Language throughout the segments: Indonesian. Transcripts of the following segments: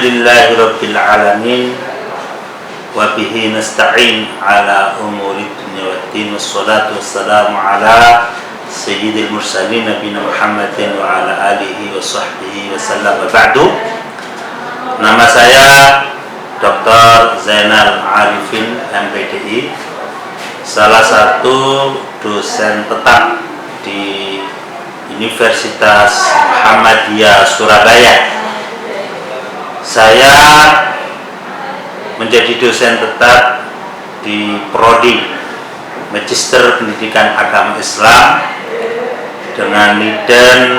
Alhamdulillahirabbil alamin wa bihi nasta'in ala umuri dunya waddin wassalatu wassalamu ala sayyidil mursalin nabiyina Muhammadin wa ala alihi wa sahbihi wa sallam. Ba'du. Nama saya Dr. Zainal Arifin MPDI, salah satu dosen tetap di Universitas Muhammadiyah Surabaya. Saya menjadi dosen tetap di Prodi Magister Pendidikan Agama Islam dengan NIDEN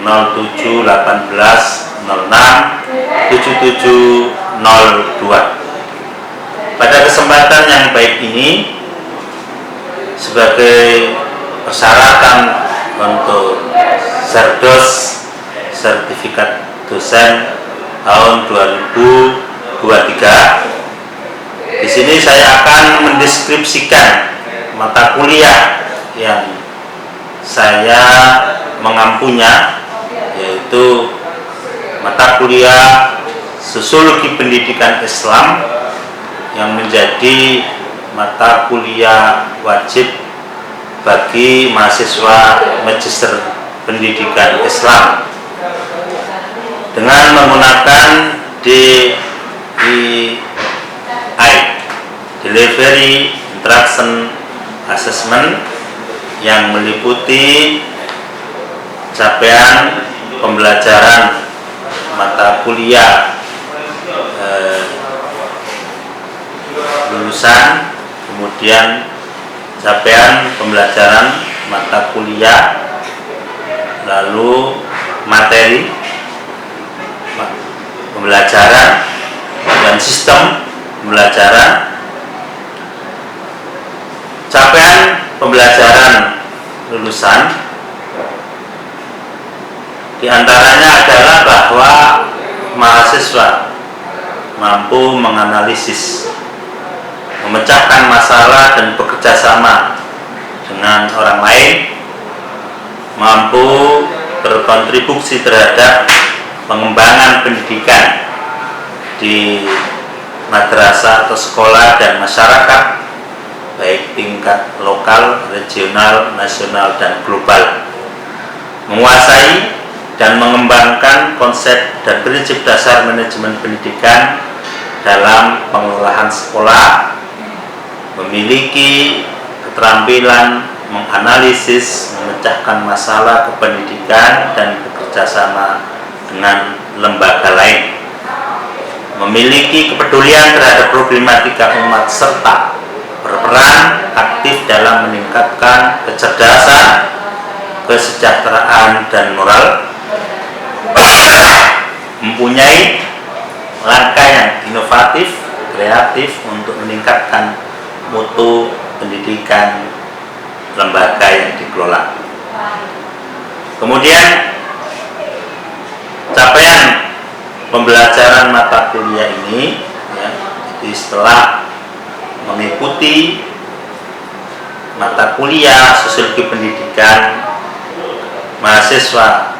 0718067702. Pada kesempatan yang baik ini, sebagai persyaratan untuk Serdos sertifikat dosen tahun 2023, di sini saya akan mendeskripsikan mata kuliah yang saya mengampunya, yaitu mata kuliah Sosiologi Pendidikan Islam yang menjadi mata kuliah wajib bagi mahasiswa Magister Pendidikan Islam dengan menggunakan DEI, Delivery Interaction Assessment, yang meliputi capaian pembelajaran mata kuliah lulusan, kemudian capaian pembelajaran mata kuliah, lalu materi pembelajaran dan sistem pembelajaran. Capaian pembelajaran lulusan diantaranya adalah bahwa mahasiswa mampu menganalisis, memecahkan masalah dan bekerja sama dengan orang lain, mampu berkontribusi terhadap pengembangan pendidikan di madrasah atau sekolah dan masyarakat, baik tingkat lokal, regional, nasional, dan global, menguasai dan mengembangkan konsep dan prinsip dasar manajemen pendidikan dalam pengelolaan sekolah, memiliki keterampilan menganalisis, memecahkan masalah kependidikan dan bekerja sama dengan lembaga lain, memiliki kepedulian terhadap problematika umat, serta berperan aktif dalam meningkatkan kecerdasan, kesejahteraan, dan moral, mempunyai langkah yang inovatif, kreatif untuk meningkatkan mutu pendidikan lembaga yang dikelola. Kemudian capaian pembelajaran mata kuliah ini, jadi setelah mengikuti mata kuliah Sosiologi Pendidikan, mahasiswa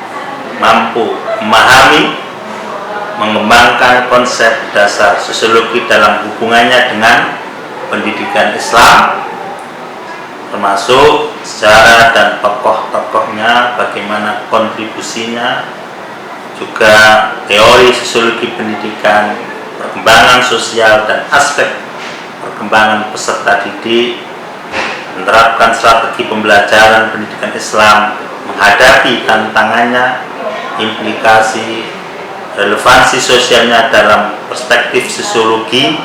mampu memahami, mengembangkan konsep dasar sosiologi dalam hubungannya dengan pendidikan Islam, termasuk sejarah dan tokoh-tokohnya, bagaimana kontribusinya, juga teori sosiologi pendidikan, perkembangan sosial, dan aspek perkembangan peserta didik, menerapkan strategi pembelajaran pendidikan Islam, menghadapi tantangannya, implikasi, relevansi sosialnya dalam perspektif sosiologi,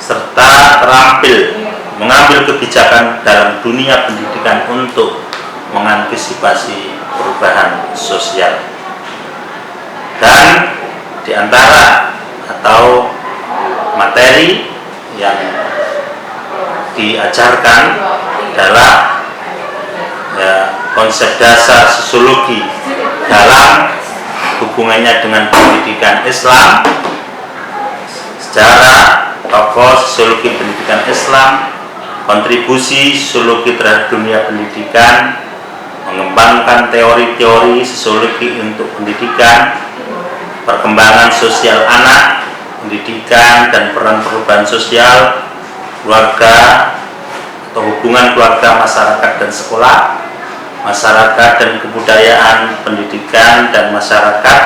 serta terampil mengambil kebijakan dalam dunia pendidikan untuk mengantisipasi perubahan sosial. Dan di antara atau materi yang diajarkan adalah konsep dasar sosiologi dalam hubungannya dengan pendidikan Islam, sejarah tokoh sosiologi pendidikan Islam, kontribusi sosiologi terhadap dunia pendidikan, mengembangkan teori-teori sosiologi untuk pendidikan, perkembangan sosial anak, pendidikan dan peran perubahan sosial, keluarga atau hubungan keluarga, masyarakat dan sekolah, masyarakat dan kebudayaan, pendidikan dan masyarakat,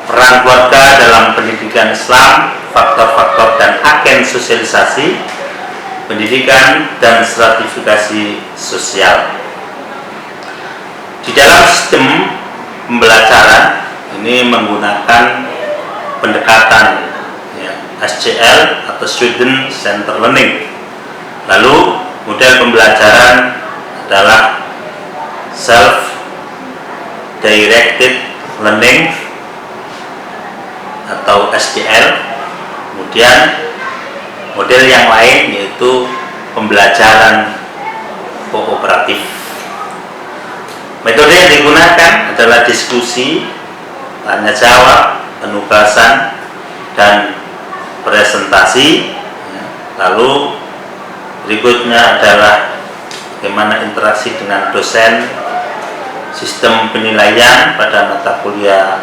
peran keluarga dalam pendidikan Islam, faktor-faktor dan agen sosialisasi, pendidikan dan stratifikasi sosial. Di dalam sistem pembelajaran ini menggunakan pendekatan SCL atau Student Center Learning. Lalu model pembelajaran adalah Self Directed Learning atau SDL. Kemudian model yang lain yaitu pembelajaran kooperatif. Metode yang digunakan adalah diskusi, tanya jawab, penugasan, dan presentasi. Lalu berikutnya adalah bagaimana interaksi dengan dosen, sistem penilaian pada mata kuliah,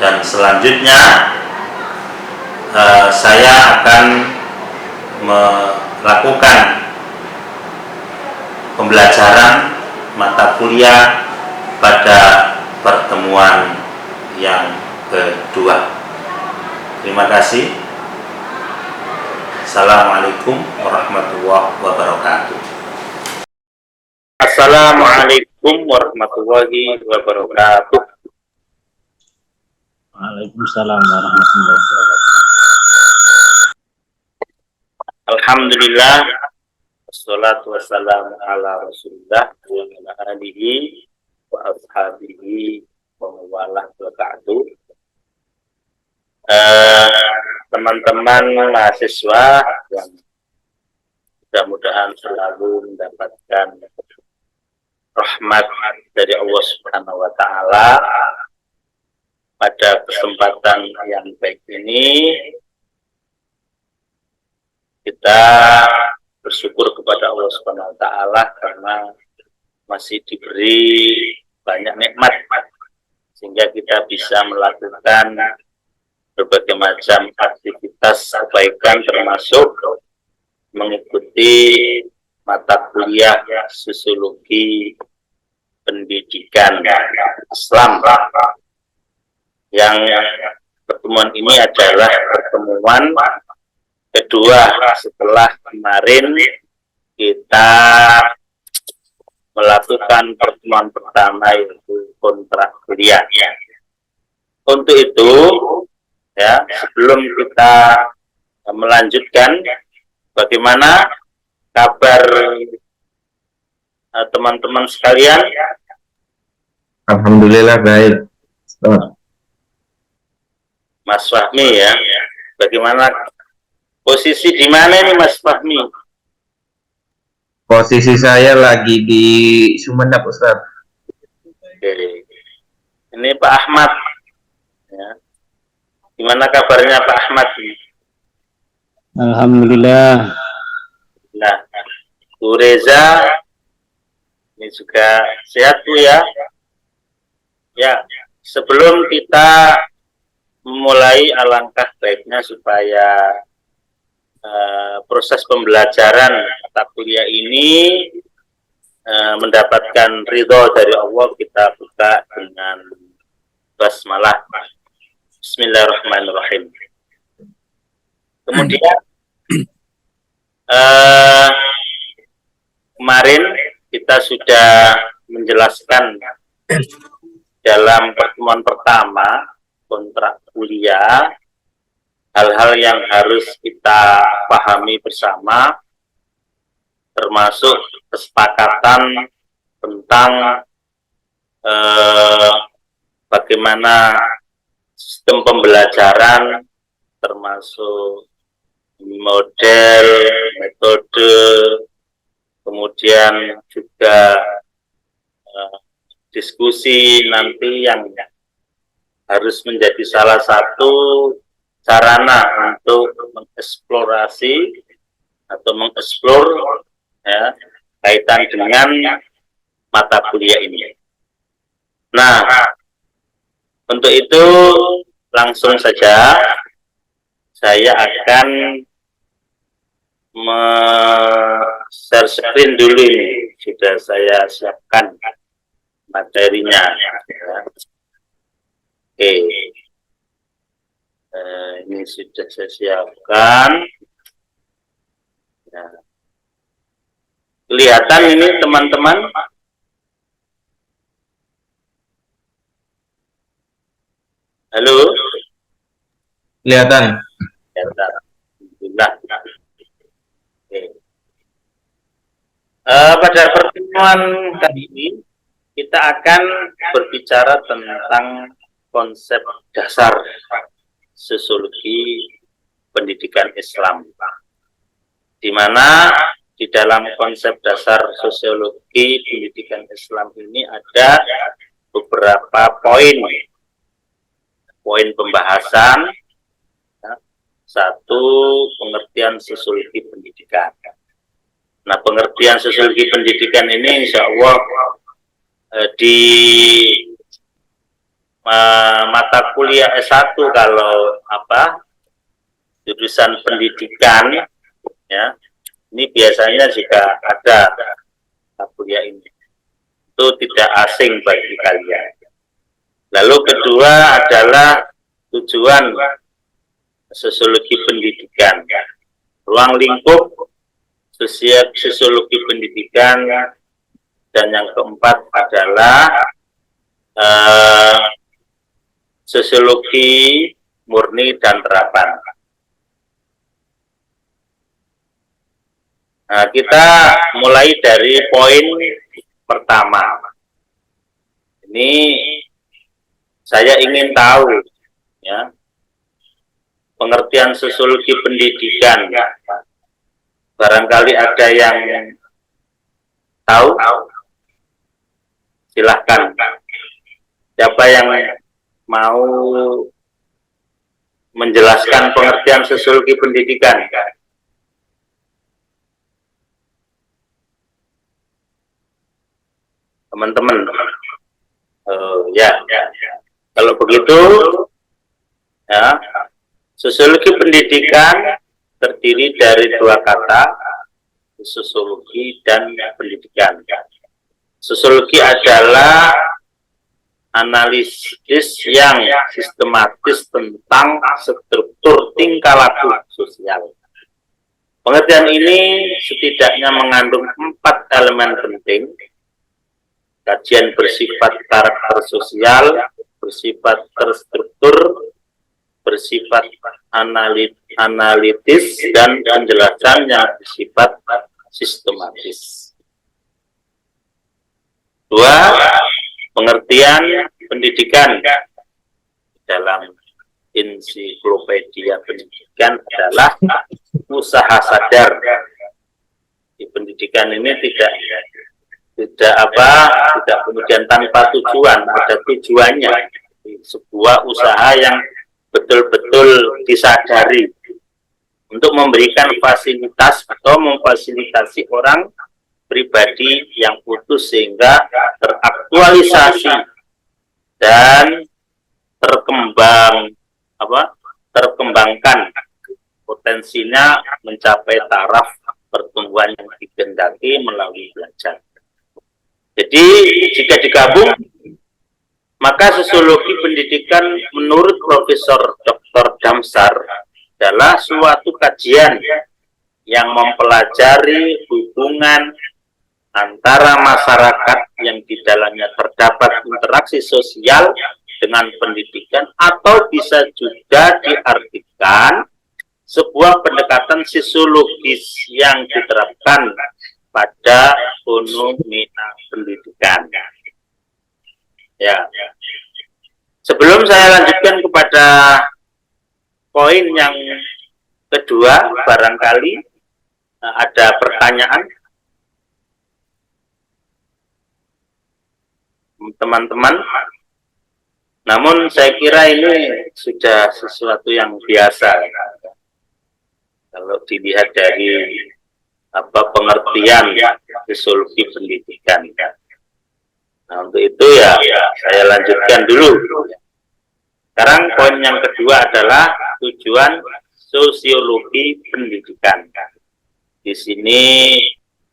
dan selanjutnya saya akan melakukan pembelajaran mata kuliah pada pertemuan yang kedua. Terima kasih. Assalamualaikum warahmatullahi wabarakatuh. Assalamualaikum warahmatullahi wabarakatuh. Waalaikumsalam warahmatullahi wabarakatuh. Alhamdulillah, wassalatu wassalamu ala Rasulillah wa ala alihi wa ashabihi wa mawalah wa ba'du. Teman-teman mahasiswa yang mudah-mudahan selalu mendapatkan rahmat dari Allah Subhanahu wa Ta'ala, pada kesempatan yang baik ini kita bersyukur kepada Allah Subhanahu wa Ta'ala karena masih diberi banyak nikmat sehingga kita bisa melakukan berbagai macam aktivitas kebaikan, termasuk mengikuti mata kuliah sosiologi pendidikan Islam, yang pertemuan ini adalah pertemuan kedua setelah kemarin kita melakukan pertemuan pertama, yaitu kontrak kuliah. Untuk itu, ya, sebelum kita melanjutkan, bagaimana kabar teman-teman sekalian? Alhamdulillah baik. Mas Fahmi, ya, bagaimana posisi di mana nih Mas Fahmi? Posisi saya lagi di Sumeneb, Ustaz. Oke. Ini Pak Ahmad, ya. Gimana kabarnya Pak Ahmad? Alhamdulillah. Nah, Bu Reza ini juga sehat Bu, ya. Ya, sebelum kita memulai, alangkah baiknya supaya proses pembelajaran mata kuliah ini mendapatkan ridho dari Allah, kita buka dengan basmalah. Bismillahirrahmanirrahim. Kemudian kemarin kita sudah menjelaskan dalam pertemuan pertama kontrak kuliah hal-hal yang harus kita pahami bersama, termasuk kesepakatan tentang bagaimana sistem pembelajaran, termasuk model, metode, kemudian juga diskusi nanti yang harus menjadi salah satu sarana untuk mengeksplorasi atau mengeksplor, ya, kaitan dengan mata kuliah ini. Nah, Untuk itu langsung saja saya akan share screen dulu ini. Sudah saya siapkan materinya. Oke. Ini sudah saya siapkan. Nah. Kelihatan ini teman-teman? Halo? Kelihatan. Kelihatan. Alhamdulillah. Oke. Pada pertemuan kali ini kita akan berbicara tentang konsep dasar sosiologi pendidikan Islam, di mana di dalam konsep dasar sosiologi pendidikan Islam ini ada beberapa poin pembahasan. Satu, pengertian sosiologi pendidikan. Nah, pengertian sosiologi pendidikan ini insya Allah di mata kuliah S1 kalau jurusan pendidikan, ya, ini biasanya jika ada kuliah ini, itu tidak asing bagi kalian. Lalu kedua adalah tujuan sosiologi pendidikan, ruang lingkup sosiologi pendidikan, dan yang keempat adalah sosiologi murni dan terapan. Nah, kita mulai dari poin pertama. Ini saya ingin tahu, ya, pengertian sosiologi pendidikan. Barangkali ada yang tahu? Silahkan. Siapa yang mau menjelaskan pengertian sosiologi pendidikan? Teman-teman. Ya. Kalau begitu, ya, sosiologi pendidikan terdiri dari dua kata, sosiologi dan pendidikan. Sosiologi adalah analisis yang sistematis tentang struktur tingkah laku sosial. Pengertian ini setidaknya mengandung 4 elemen penting. Kajian bersifat karakter sosial, bersifat terstruktur, bersifat analitis, dan penjelasan yang bersifat sistematis. 2. Pengertian pendidikan dalam ensiklopedia pendidikan adalah usaha sadar. Di pendidikan ini tidak kemudian tanpa tujuan, ada tujuannya. Sebuah usaha yang betul-betul disadari untuk memberikan fasilitas atau memfasilitasi orang pribadi yang putus sehingga teraktualisasi dan terkembangkan potensinya mencapai taraf pertumbuhan yang dikehendaki melalui belajar. Jadi jika digabung, maka sosiologi pendidikan menurut Profesor Dr. Damsar adalah suatu kajian yang mempelajari hubungan antara masyarakat yang di dalamnya terdapat interaksi sosial dengan pendidikan, atau bisa juga diartikan sebuah pendekatan sosiologis yang diterapkan pada fenomena pendidikan. Ya. Sebelum saya lanjutkan kepada poin yang kedua, barangkali ada pertanyaan teman-teman. Namun saya kira ini sudah sesuatu yang biasa kalau dilihat dari pengertian sosiologi pendidikan. Nah, untuk itu ya saya lanjutkan dulu. Sekarang poin yang kedua adalah tujuan sosiologi pendidikan. Di sini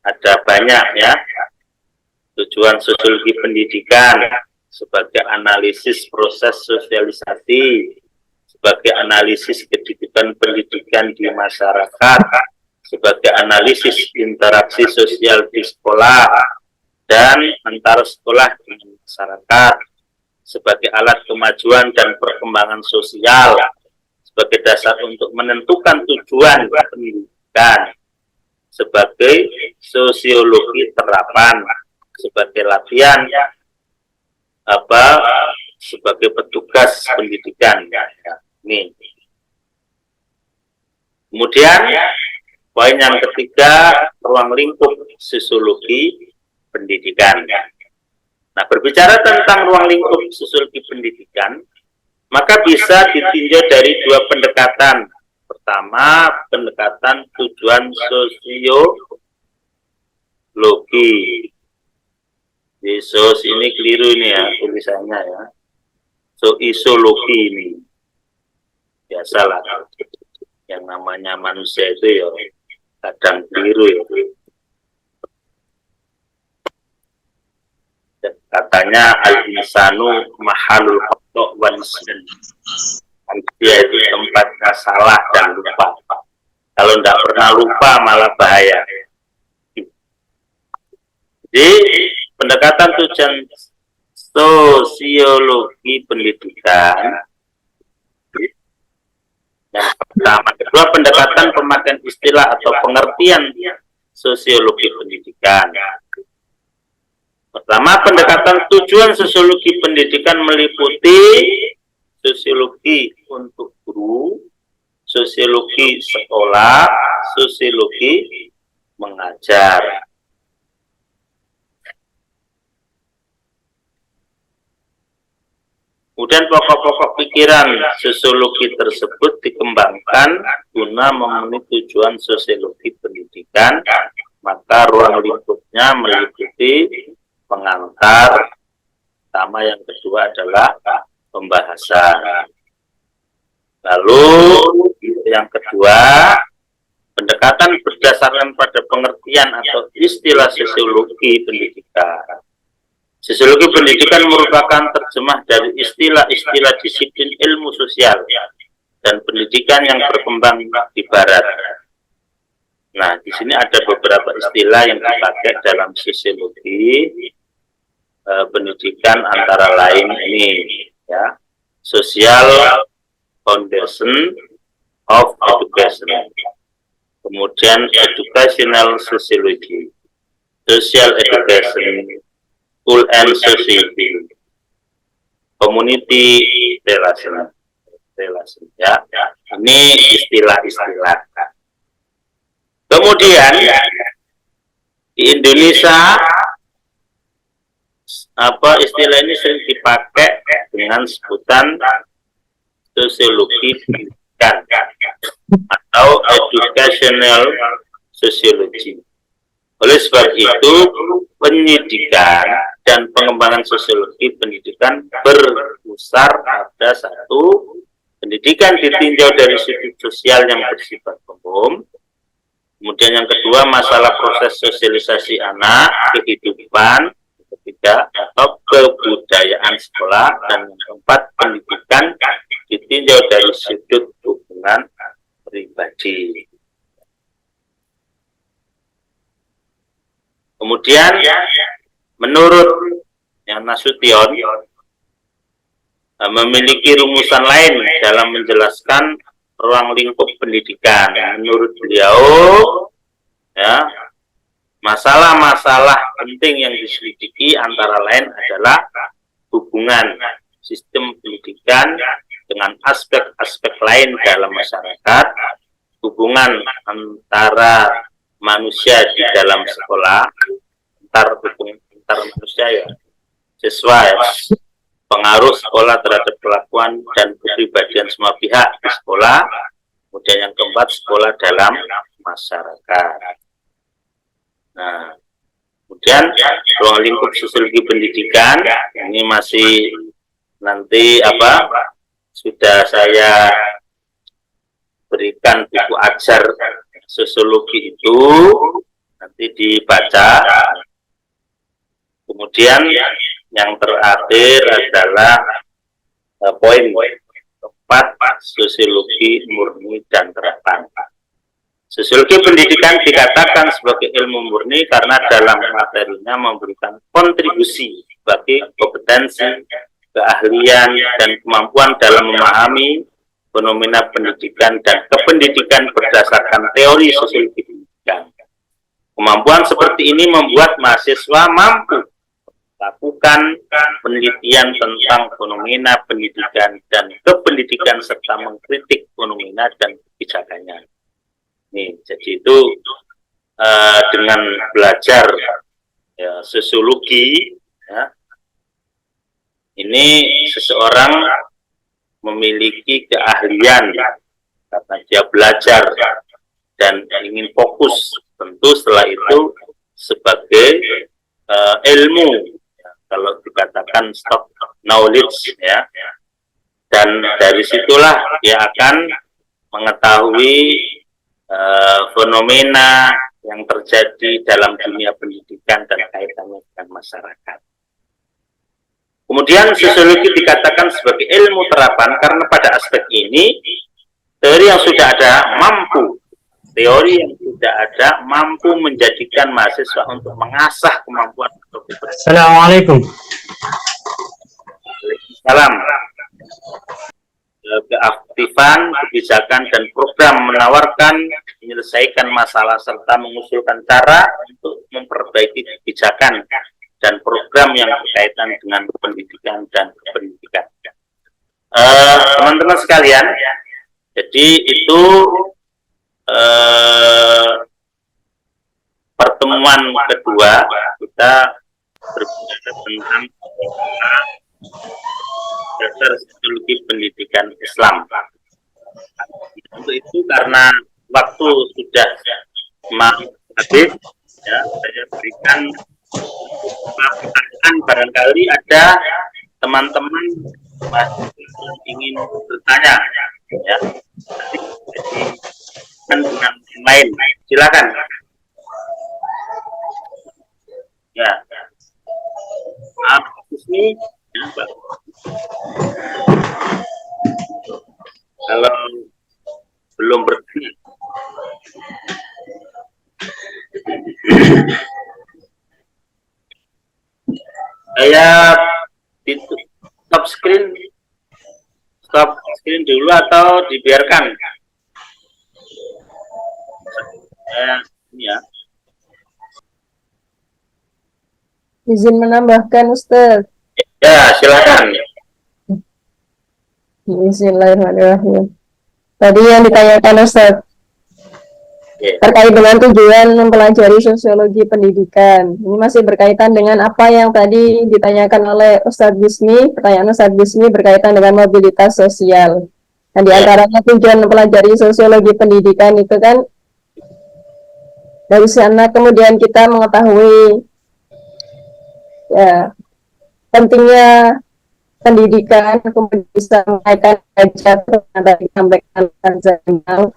ada banyak ya. Tujuan sosiologi pendidikan sebagai analisis proses sosialisasi, sebagai analisis kehidupan pendidikan di masyarakat, sebagai analisis interaksi sosial di sekolah dan antar sekolah dengan masyarakat, sebagai alat kemajuan dan perkembangan sosial, sebagai dasar untuk menentukan tujuan pendidikan, sebagai sosiologi terapan, sebagai latihan sebagai petugas pendidikan. Ini. Kemudian poin yang ketiga, ruang lingkup sosiologi pendidikan. Nah, berbicara tentang ruang lingkup sosiologi pendidikan, maka bisa ditinjau dari dua pendekatan. Pertama, pendekatan tujuan sosiologi. Yesus ini keliru ini ya tulisannya ya. Isologi ini. Biasalah. Yang namanya manusia itu ya kadang keliru ya. Katanya al-insanu mahalul khata' wa nisyan. Dia itu tempatnya salah dan lupa. Kalau tidak pernah lupa malah bahaya. Jadi pendekatan tujuan sosiologi pendidikan yang pertama. Kedua, pendekatan pemakaian istilah atau pengertian sosiologi pendidikan. Pertama, pendekatan tujuan sosiologi pendidikan meliputi sosiologi untuk guru, sosiologi sekolah, sosiologi mengajar. Kemudian pokok-pokok pikiran sosiologi tersebut dikembangkan guna memenuhi tujuan sosiologi pendidikan, maka ruang lingkupnya meliputi pengantar, pertama yang kedua adalah pembahasan. Lalu yang kedua, pendekatan berdasarkan pada pengertian atau istilah sosiologi pendidikan. Sosiologi pendidikan merupakan terjemah dari istilah-istilah disiplin ilmu sosial dan pendidikan yang berkembang di Barat. Nah, di sini ada beberapa istilah yang dipakai dalam sosiologi pendidikan, antara lain ini, ya, social foundation of education, kemudian educational sociology, social education, school and society, community relation, ya. Ini istilah-istilah. Kemudian di Indonesia istilah ini sering dipakai dengan sebutan sosiologi pendidikan atau educational sociology. Oleh sebab itu, pendidikan dan pengembangan sosiologi pendidikan berpusar pada satu, pendidikan ditinjau dari sudut sosial yang bersifat umum. Kemudian yang kedua, masalah proses sosialisasi anak, kehidupan, ketiga, atau kebudayaan sekolah, dan yang keempat, pendidikan ditinjau dari sudut hubungan pribadi. Kemudian menurut yang Nasution memiliki rumusan lain dalam menjelaskan ruang lingkup pendidikan. Menurut beliau, ya, masalah-masalah penting yang diselidiki antara lain adalah hubungan sistem pendidikan dengan aspek-aspek lain dalam masyarakat, hubungan antara manusia di dalam sekolah, antar manusia ya, siswa ya, pengaruh sekolah terhadap kelakuan dan kepribadian semua pihak di sekolah. Kemudian yang keempat, sekolah dalam masyarakat. Nah, kemudian ruang lingkup sosiologi pendidikan ini masih nanti sudah saya berikan buku ajar sosiologi itu, nanti dibaca. Kemudian yang terakhir adalah poin 4, sosiologi murni dan terapan. Sosiologi pendidikan dikatakan sebagai ilmu murni karena dalam materinya memberikan kontribusi bagi kompetensi, keahlian, dan kemampuan dalam memahami fenomena pendidikan dan kependidikan berdasarkan teori sosiologi pendidikan. Kemampuan seperti ini membuat mahasiswa mampu melakukan penelitian tentang fenomena pendidikan dan kependidikan serta mengkritik fenomena dan kebijakannya. Nih, jadi itu dengan belajar ya, sosiologi, ya, ini seseorang memiliki keahlian karena dia belajar dan ingin fokus. Tentu setelah itu sebagai ilmu, ya, kalau dikatakan stock knowledge, ya, dan dari situlah dia akan mengetahui fenomena yang terjadi dalam dunia pendidikan dan kaitannya dengan masyarakat. Kemudian sosiologi dikatakan sebagai ilmu terapan karena pada aspek ini teori yang sudah ada mampu menjadikan mahasiswa untuk mengasah kemampuan. Assalamualaikum. Salam. Keaktifan, kebijakan, dan program menawarkan, menyelesaikan masalah, serta mengusulkan cara untuk memperbaiki kebijakan dan program yang berkaitan dengan pendidikan dan kependidikan. Teman-teman sekalian, jadi itu pertemuan kedua kita berbicara tentang dasar sosiologi pendidikan Islam. Untuk itu karena waktu sudah mau habis, ya, saya berikan pertanyaan, barangkali ada teman-teman yang ingin bertanya, ya, dengan yang lain, silakan. Ya, ini, ya, Pak. Kalau belum bertanya, saya stop screen dulu atau dibiarkan? Ya. Izin menambahkan, Ustaz. Ya, silakan. Bismillahirrahmanirrahim. Tadi yang ditanyakan Ustaz, Ya. terkait dengan tujuan mempelajari sosiologi pendidikan. Ini masih berkaitan dengan apa yang tadi ditanyakan oleh Ustadz Bismi. Pertanyaan Ustadz Bismi berkaitan dengan mobilitas sosial. Dan di antaranya tujuan mempelajari sosiologi pendidikan itu kan dari sana kemudian kita mengetahui ya pentingnya pendidikan, kemudian bisa menaikkan derajat yang tadi disampaikan Zainal,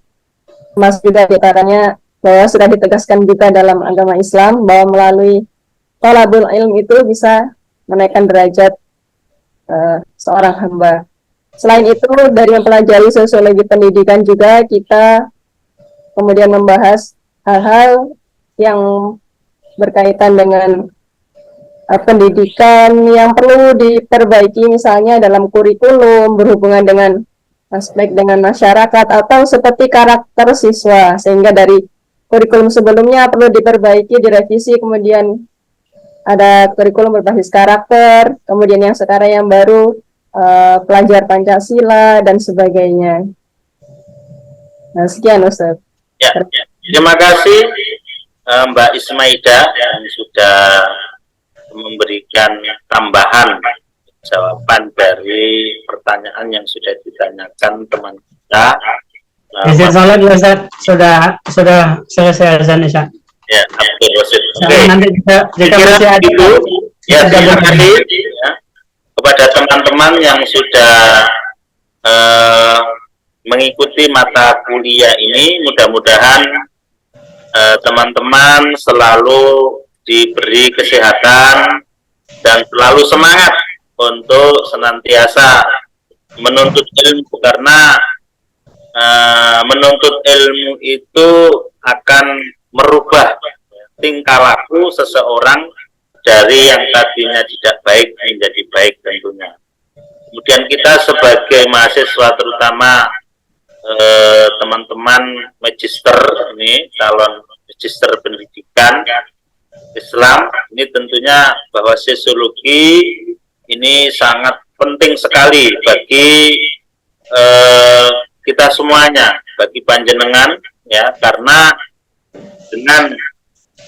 mas juga diantaranya bahwa sudah ditegaskan juga dalam agama Islam bahwa melalui thalabul ilm itu bisa menaikkan derajat seorang hamba. Selain itu dari mempelajari sosiologi pendidikan juga kita kemudian membahas hal-hal yang berkaitan dengan pendidikan yang perlu diperbaiki, misalnya dalam kurikulum berhubungan dengan aspek dengan masyarakat atau seperti karakter siswa, sehingga dari kurikulum sebelumnya perlu diperbaiki, direvisi, kemudian ada kurikulum berbasis karakter, kemudian yang sekarang yang baru pelajar Pancasila dan sebagainya. Nah, sekian Ustaz. Ya, terima kasih Mbak Ismaida yang sudah memberikan tambahan jawaban dari pertanyaan yang sudah ditanyakan teman kita. Izin salat Ustaz, sudah selesai azan Isya. Ya, Abdul Rosid. Oke. Nanti jika masih ada itu, ya terima kasih ya, kepada teman-teman yang sudah mengikuti mata kuliah ini. Mudah-mudahan teman-teman selalu diberi kesehatan dan selalu semangat untuk senantiasa menuntut ilmu, karena menuntut ilmu itu akan merubah tingkah laku seseorang dari yang tadinya tidak baik menjadi baik tentunya. Kemudian kita sebagai mahasiswa, terutama teman-teman magister ini, calon magister pendidikan Islam, ini tentunya bahwa sosiologi ini sangat penting sekali bagi kita semuanya, bagi panjenengan, ya, karena dengan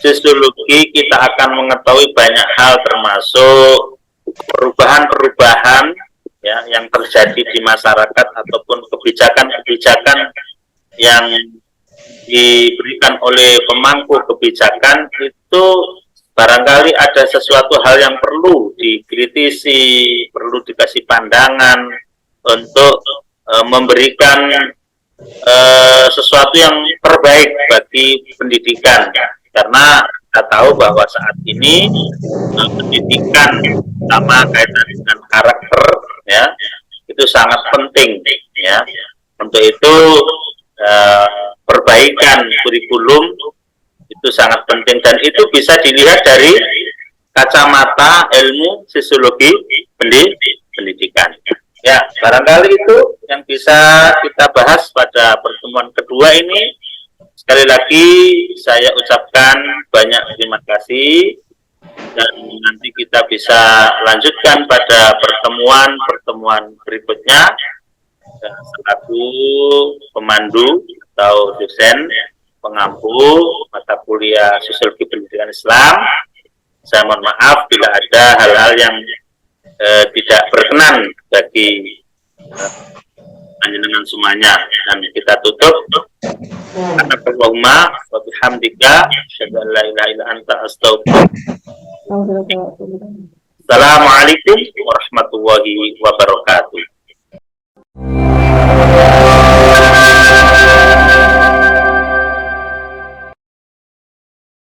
sosiologi kita akan mengetahui banyak hal, termasuk perubahan-perubahan ya yang terjadi di masyarakat ataupun kebijakan-kebijakan yang diberikan oleh pemangku kebijakan itu barangkali ada sesuatu hal yang perlu dikritisi, perlu dikasih pandangan untuk memberikan sesuatu yang terbaik bagi pendidikan, karena kita tahu bahwa saat ini pendidikan sama kaitan dengan karakter ya itu sangat penting ya. Untuk itu perbaikan kurikulum itu sangat penting, dan itu bisa dilihat dari kacamata ilmu sosiologi pendidikan. Ya, barangkali itu yang bisa kita bahas pada pertemuan kedua ini. Sekali lagi saya ucapkan banyak terima kasih, dan nanti kita bisa lanjutkan pada pertemuan berikutnya. Selaku pemandu atau dosen pengampu mata kuliah Sosiologi Pendidikan Islam, saya mohon maaf bila ada hal-hal yang tidak berkenan bagi panjenengan semuanya, dan kita tutup. Allahumma wa bihamdika asyhadu an la ilaha illa anta astaghfiruka. Assalamualaikum warahmatullahi wabarakatuh.